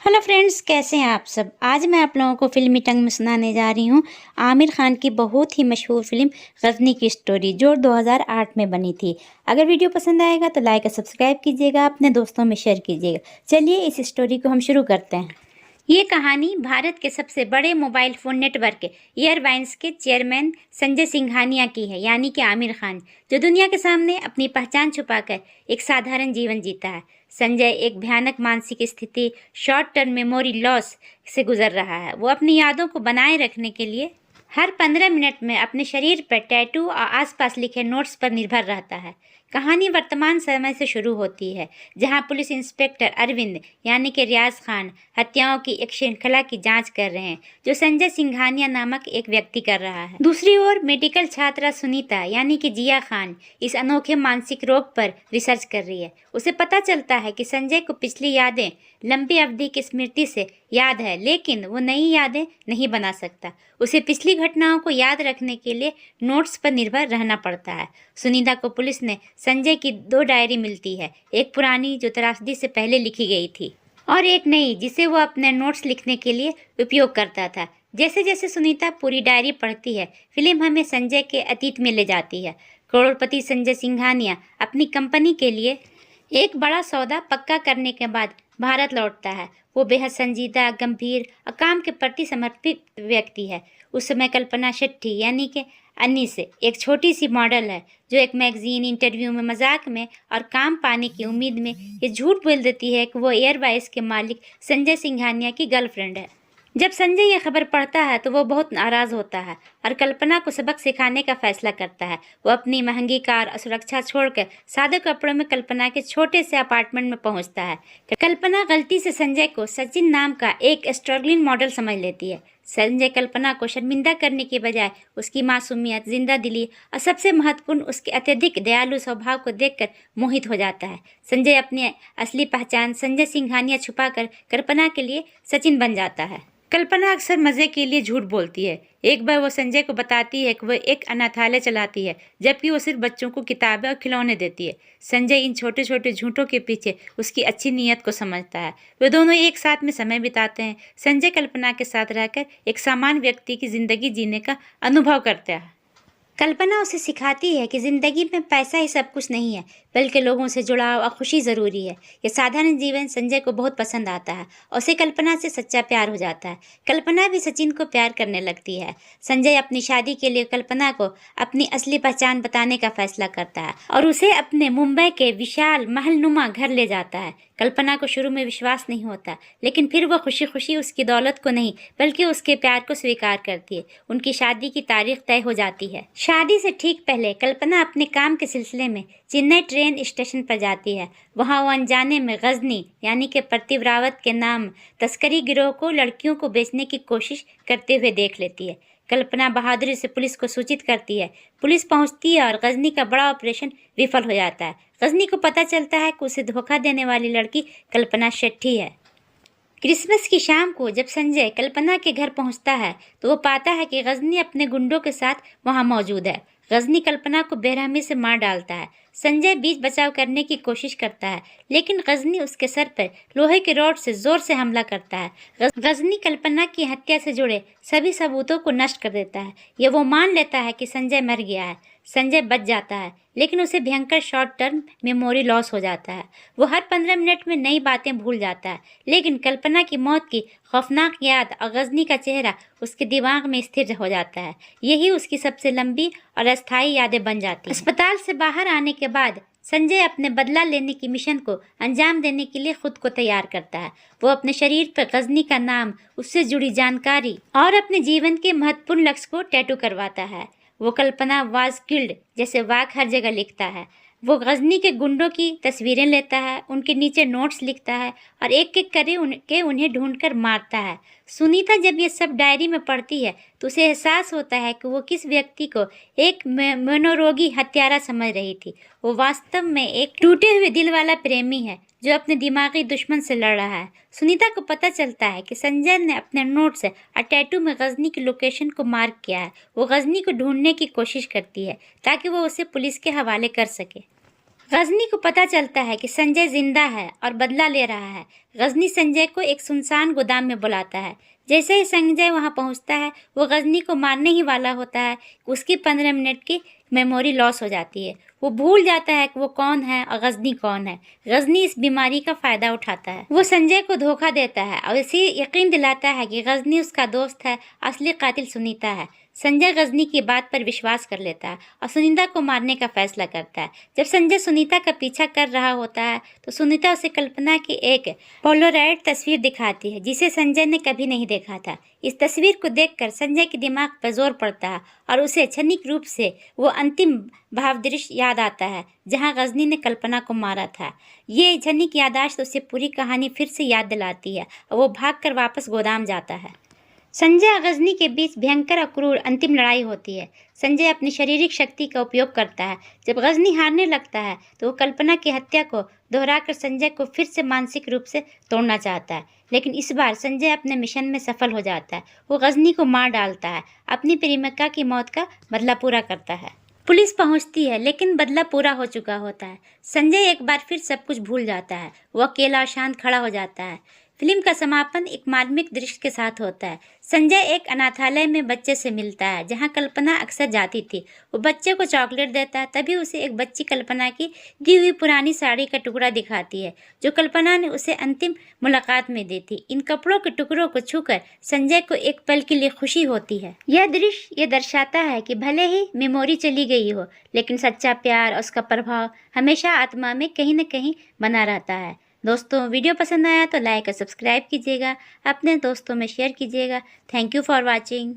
Hello friends, कैसे हैं आप सब। आज मैं आप लोगों को फिल्मी टंग में सुनाने जा रही हूँ आमिर खान की बहुत ही मशहूर फिल्म गजनी की स्टोरी, जो 2008 में बनी थी। अगर वीडियो पसंद आएगा तो लाइक और सब्सक्राइब कीजिएगा, अपने दोस्तों में शेयर कीजिएगा। चलिए इस स्टोरी को हम शुरू करते हैं। ये कहानी भारत के सबसे बड़े मोबाइल फ़ोन नेटवर्क एयरवाइंस के चेयरमैन संजय सिंघानिया की है, यानी कि आमिर खान, जो दुनिया के सामने अपनी पहचान छुपाकर एक साधारण जीवन जीता है। संजय एक भयानक मानसिक स्थिति, शॉर्ट टर्म मेमोरी लॉस से गुजर रहा है। वो अपनी यादों को बनाए रखने के लिए हर 15 मिनट में अपने शरीर पर टैटू और आसपास लिखे नोट्स पर निर्भर रहता है। कहानी वर्तमान समय से शुरू होती है, जहां पुलिस इंस्पेक्टर अरविंद यानी कि रियाज खान हत्याओं की एक श्रृंखला की जांच कर रहे हैं, जो संजय सिंघानिया नामक एक व्यक्ति कर रहा है। दूसरी ओर मेडिकल छात्रा सुनीता यानी कि जिया खान इस अनोखे मानसिक रोग पर रिसर्च कर रही है। उसे पता चलता है कि संजय को पिछली यादें लंबी अवधि की स्मृति से याद है, लेकिन वो नई यादें नहीं बना सकता। उसे पिछली घटनाओं को याद रखने के लिए नोट्स पर निर्भर रहना पड़ता है। सुनीता को पुलिस ने संजय की 2 डायरी मिलती है, एक पुरानी जो त्रासदी से पहले लिखी गई थी और एक नई जिसे वो अपने नोट्स लिखने के लिए उपयोग करता था। जैसे जैसे सुनीता पूरी डायरी पढ़ती है, फिल्म हमें संजय के अतीत में ले जाती है। करोड़पति संजय सिंघानिया अपनी कंपनी के लिए एक बड़ा सौदा पक्का करने के बाद भारत लौटता है। वो बेहद संजीदा, गंभीर और काम के प्रति समर्पित व्यक्ति है। उस समय कल्पना शेट्टी यानी कि अन्नी से एक छोटी सी मॉडल है, जो एक मैगजीन इंटरव्यू में मजाक में और काम पाने की उम्मीद में ये झूठ बोल देती है कि वो एयरवाइस के मालिक संजय सिंघानिया की गर्लफ्रेंड है। जब संजय यह खबर पढ़ता है तो वो बहुत नाराज होता है और कल्पना को सबक सिखाने का फैसला करता है। वो अपनी महंगी कार और सुरक्षा छोड़कर सादे कपड़ों में कल्पना के छोटे से अपार्टमेंट में पहुंचता है। कल्पना गलती से संजय को सचिन नाम का एक स्ट्रगलिंग मॉडल समझ लेती है। संजय कल्पना को शर्मिंदा करने के बजाय उसकी मासूमियत, जिंदा दिली और सबसे महत्वपूर्ण उसके अत्यधिक दयालु स्वभाव को देखकर मोहित हो जाता है। संजय अपनी असली पहचान संजय सिंघानिया छुपाकर कल्पना के लिए सचिन बन जाता है। कल्पना अक्सर मजे के लिए झूठ बोलती है। एक बार वो संजय को बताती है कि वह एक अनाथालय चलाती है, जबकि वो सिर्फ बच्चों को किताबें और खिलौने देती है। संजय इन छोटे छोटे झूठों के पीछे उसकी अच्छी नीयत को समझता है। वे दोनों एक साथ में समय बिताते हैं। संजय कल्पना के साथ रहकर एक सामान्य व्यक्ति की जिंदगी जीने का अनुभव करता है। कल्पना उसे सिखाती है कि जिंदगी में पैसा ही सब कुछ नहीं है, बल्कि लोगों से जुड़ाव और खुशी ज़रूरी है। यह साधारण जीवन संजय को बहुत पसंद आता है और उसे कल्पना से सच्चा प्यार हो जाता है। कल्पना भी सचिन को प्यार करने लगती है। संजय अपनी शादी के लिए कल्पना को अपनी असली पहचान बताने का फैसला करता है और उसे अपने मुंबई के विशाल महलनुमा घर ले जाता है। कल्पना को शुरू में विश्वास नहीं होता, लेकिन फिर वह खुशी खुशी उसकी दौलत को नहीं बल्कि उसके प्यार को स्वीकार करती है। उनकी शादी की तारीख तय हो जाती है। शादी से ठीक पहले कल्पना अपने काम के सिलसिले में चेन्नई ट्रेन स्टेशन पर जाती है। वहां वो अनजाने में गजनी यानी कि प्रतिव्रावत के नाम तस्करी गिरोह को लड़कियों को बेचने की कोशिश करते हुए देख लेती है। कल्पना बहादुरी से पुलिस को सूचित करती है। पुलिस पहुंचती है और गजनी का बड़ा ऑपरेशन विफल हो जाता है। गजनी को पता चलता है कि उसे धोखा देने वाली लड़की कल्पना शेट्टी है। क्रिसमस की शाम को जब संजय कल्पना के घर पहुंचता है तो वो पाता है कि गजनी अपने गुंडों के साथ वहां मौजूद है। गजनी कल्पना को बेरहमी से मार डालता है। संजय बीच बचाव करने की कोशिश करता है, लेकिन गजनी उसके सर पर लोहे के रॉड से जोर से हमला करता है। गजनी कल्पना की हत्या से जुड़े सभी सबूतों को नष्ट कर देता है। यह वो मान लेता है कि संजय मर गया है। संजय बच जाता है, लेकिन उसे भयंकर शॉर्ट टर्म मेमोरी लॉस हो जाता है। वो हर 15 मिनट में नई बातें भूल जाता है, लेकिन कल्पना की मौत की खौफनाक याद और गजनी का चेहरा उसके दिमाग में स्थिर हो जाता है। यही उसकी सबसे लंबी और अस्थायी यादें बन जाती हैं। अस्पताल से बाहर आने के बाद संजय अपने बदला लेने की मिशन को अंजाम देने के लिए खुद को तैयार करता है। वो अपने शरीर पर गजनी का नाम, उससे जुड़ी जानकारी और अपने जीवन के महत्वपूर्ण लक्ष्य को टैटू करवाता है। वो कल्पना वाज किल्ड जैसे वाक हर जगह लिखता है। वो गजनी के गुंडों की तस्वीरें लेता है, उनके नीचे नोट्स लिखता है और एक एक करके उन्हें ढूंढकर मारता है। सुनीता जब ये सब डायरी में पढ़ती है तो उसे एहसास होता है कि वो किस व्यक्ति को एक मनोरोगी हत्यारा समझ रही थी। वो वास्तव में एक टूटे हुए दिल वाला प्रेमी है, जो अपने दिमागी दुश्मन से लड़ रहा है। सुनीता को पता चलता है कि संजय ने अपने नोट से और टैटू में गजनी की लोकेशन को मार्क किया है। वो गजनी को ढूंढने की कोशिश करती है ताकि वो उसे पुलिस के हवाले कर सके। गजनी को पता चलता है कि संजय जिंदा है और बदला ले रहा है। गजनी संजय को एक सुनसान गोदाम में बुलाता है। जैसे ही संजय वहां पहुंचता है, वो गजनी को मारने ही वाला होता है। उसकी 15 मिनट की मेमोरी लॉस हो जाती है। वो भूल जाता है कि वो कौन है और गजनी कौन है। गजनी इस बीमारी का फायदा उठाता है। वो संजय को धोखा देता है और इसे यकीन दिलाता है कि गजनी उसका दोस्त है। असली कातिल सुनीता है। संजय गजनी की बात पर विश्वास कर लेता है और सुनीता को मारने का फैसला करता है। जब संजय सुनीता का पीछा कर रहा होता है तो सुनीता उसे कल्पना की एक पोलराइड तस्वीर दिखाती है जिसे संजय ने कभी नहीं देखा था। इस तस्वीर को देखकर संजय के दिमाग पर जोर पड़ता है और उसे क्षणिक रूप से वो अंतिम भावदृश्य याद आता है जहां गजनी ने कल्पना को मारा था। ये क्षणिक याददाश्त उसे पूरी कहानी फिर से याद दिलाती है और वो भागकर वापस गोदाम जाता है। संजय और गजनी के बीच भयंकर और क्रूर अंतिम लड़ाई होती है। संजय अपनी शारीरिक शक्ति का उपयोग करता है। जब गजनी हारने लगता है तो वो कल्पना की हत्या को दोहराकर संजय को फिर से मानसिक रूप से तोड़ना चाहता है, लेकिन इस बार संजय अपने मिशन में सफल हो जाता है। वो गजनी को मार डालता है, अपनी प्रेमिका की मौत का बदला पूरा करता है। पुलिस पहुंचती है लेकिन बदला पूरा हो चुका होता है। संजय एक बार फिर सब कुछ भूल जाता है। वो अकेला और शांत खड़ा हो जाता है। फिल्म का समापन एक मार्मिक दृश्य के साथ होता है। संजय एक अनाथालय में बच्चे से मिलता है जहां कल्पना अक्सर जाती थी। वो बच्चे को चॉकलेट देता है, तभी उसे एक बच्ची कल्पना की दी हुई पुरानी साड़ी का टुकड़ा दिखाती है जो कल्पना ने उसे अंतिम मुलाकात में दी थी। इन कपड़ों के टुकड़ों को छूकर संजय को एक पल के लिए खुशी होती है। यह दृश्य ये दर्शाता है कि भले ही मेमोरी चली गई हो, लेकिन सच्चा प्यार और उसका प्रभाव हमेशा आत्मा में कहीं न कहीं बना रहता है। दोस्तों, वीडियो पसंद आया तो लाइक और सब्सक्राइब कीजिएगा, अपने दोस्तों में शेयर कीजिएगा। Thank you for watching.